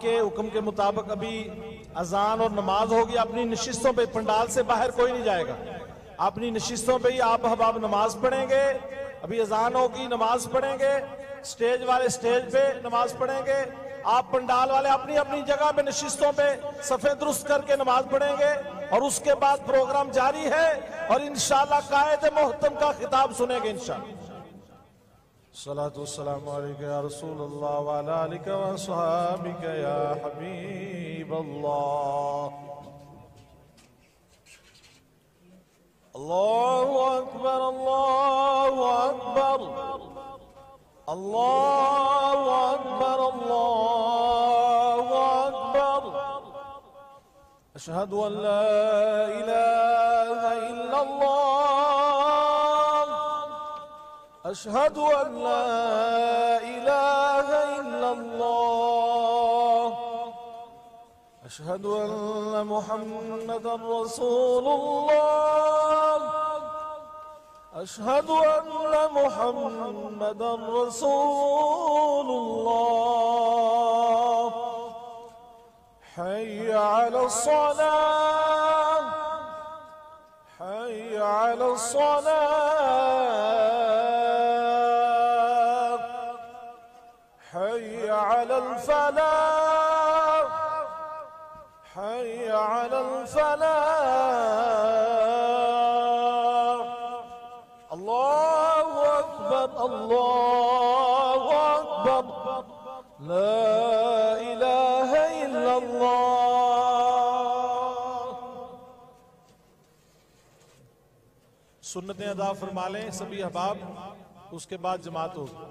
के हुक्म के मुताबिक अभी अजान और नमाज होगी। अपनी नशिस्तों पे, पंडाल से बाहर कोई नहीं जाएगा, अपनी नशिस्तों पे ही आप अहबाब नमाज पढ़ेंगे। अभी अजान होगी, नमाज पढ़ेंगे, स्टेज वाले स्टेज पे नमाज पढ़ेंगे, आप पंडाल वाले अपनी अपनी जगह पे नशिस्तों पे सफे दुरुस्त करके नमाज पढ़ेंगे और उसके बाद प्रोग्राम जारी है और इंशाअल्लाह कायद मोहतम का खिताब सुनेंगे इंशाअल्लाह। सलातु वस्सलामु अलैका या रसूलल्लाह व अला आलिका व अस्हाबिका या हबीबल्लाह। अल्लाहु अकबर, अल्लाहु अकबर, अल्लाहु अकबर, अल्लाहु अकबर। अशहदु अन ला इलाहा इल्लल्लाह, अशहदु अन ला इलाहा इल्लल्लाह, अशहदु अन्न मुहम्मदन रसूलुल्लाह, अशहदु अन्न मुहम्मदन रसूलुल्लाह। हय्य अलस्सलाह, हय्य अलस्सलाह, हय्य अलल फलाह, हय्य अलल फलाह। अल्लाहु अकबर, अल्लाहु अकबर, ला इलाहा इल्लल्लाह। सुन्नतें अदा फरमा लें सभी अहबाब, उसके बाद जमात होगी।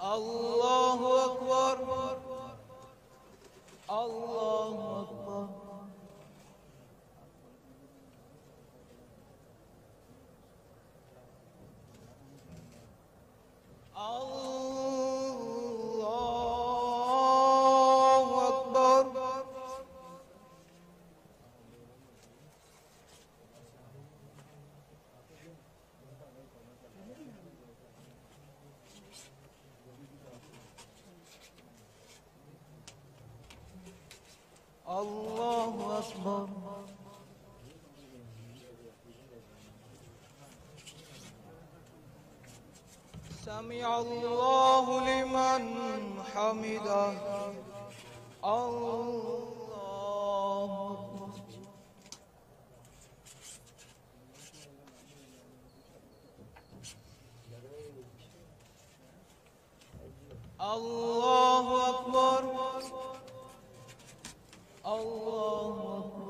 अल्लाहु अकबर। अल्लाहु अकबर। अल्लाहु अकबर। अल्लाहु अकबर। समिअ अल्लाहु लिमन हमिदह। अल्लाहु अकबर। अल्लाहु अकबर। अल्लाहु अकबर।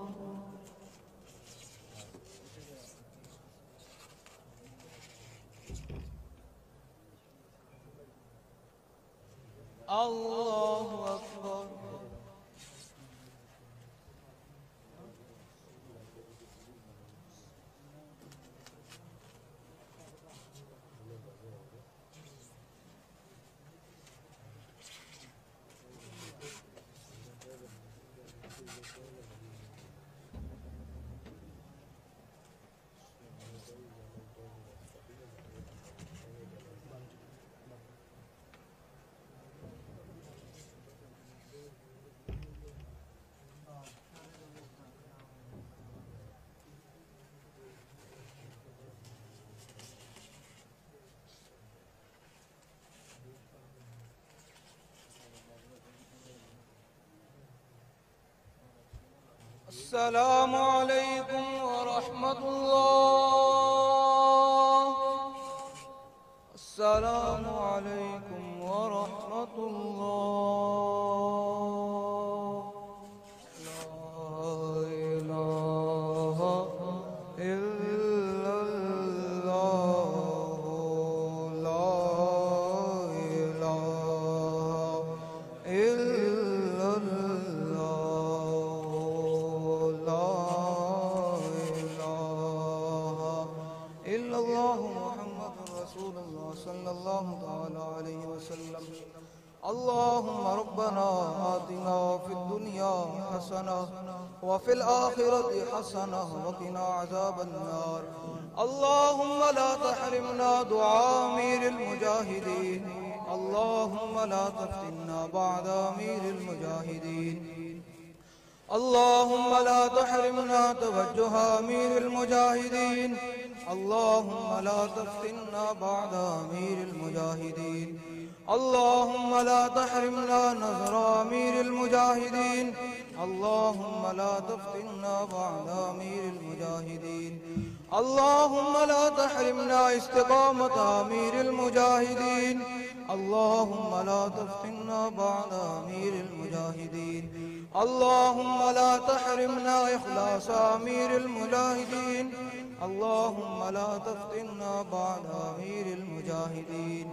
अल्लाहु अकबर। अस्सलामु अलैकुम वरहमतुल्लाह। अस्सलामु अलैकुम वरहमतुल्लाह। ला इलाहा इल्लल्लाह। ला इलाहा इल्लल्लाह। सल्लल्लाहु तआला अलैहि वसल्लम। अल्लाहुम्मा रब्बना आतिना फिद दुनिया हसना व फिल आखिरति हसना व क़िना अज़ाबन नार। अल्लाहुम्मा ला तहरिमना दुआ अमीरिल मुजाहिदीन। अल्लाहुम्मा ला तफ्तिना बअदा अमीरिल मुजाहिदीन। अल्लाहुम्मा ला तहरिमना तवज्जुह अमीरिल मुजाहिदीन। अल्लाहुम्मा ला तफ्तिना बअदा अमीरिल मुजाहिदीन। अल्लाहुम्मा ला तहरिमना नज़र अमीरिल मुजाहिदीन। अल्लाहुम्मा ला तफ्तिना बअदा अमीरिल मुजाहिदीन। अल्लाहुम्मा ला तहरिमना इस्तिक़ामत अमीरिल मुजाहिदीन। अल्लाहुम्मा ला तफ्तिना बअदा अमीरिल मुजाहिदीन। अल्लाहुम्मा ला तहरिमना इख़लास अमीरिल मुजाहिदीन। अल्लाहुम्मा ला तफ्तिना बअदा अमीरिल मुजाहिदीन।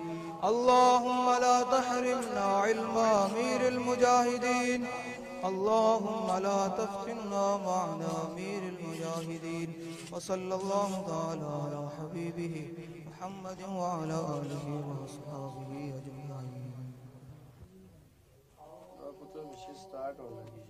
अल्लाहुम्मा ला तहरिमना इल्म अमीरिल मुजाहिदीन। अल्लाहुम्मा ला तफ्तिना बअदा अमीरिल मुजाहिदीन। व सल्लल्लाहु तआला अला हबीबिही मुहम्मद व अला आलिहि व अस्हाबिही अजमईन। स्टार्ट हो गई।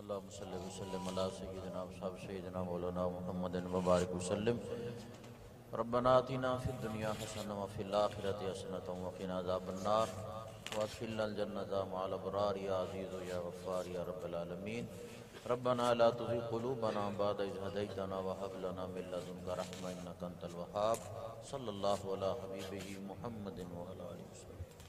अल्लाहुम्मा सल्लि व सल्लिम अला सय्यिदिना व सय्यिदिना मौलाना मुहम्मदिन व बारिक वसल्लिम। रब्बना आतिना फिद दुनिया हसनह व फिल आखिरति हसनतन व क़िना अज़ाबन्नार वअदखिलनल जन्नता मअल अबरार या अज़ीज़ या गफ़्फ़ार या रब्बल आलमीन। रब्बना ला तुज़िग़ क़ुलूबना बअद इज़ हदैतना व हब लना मिन लदुनका रहमह इन्नका अंतल वहाब। सल्लल्लाहु अला हबीबिही मुहम्मदिन व अला आलिहि वसल्लम।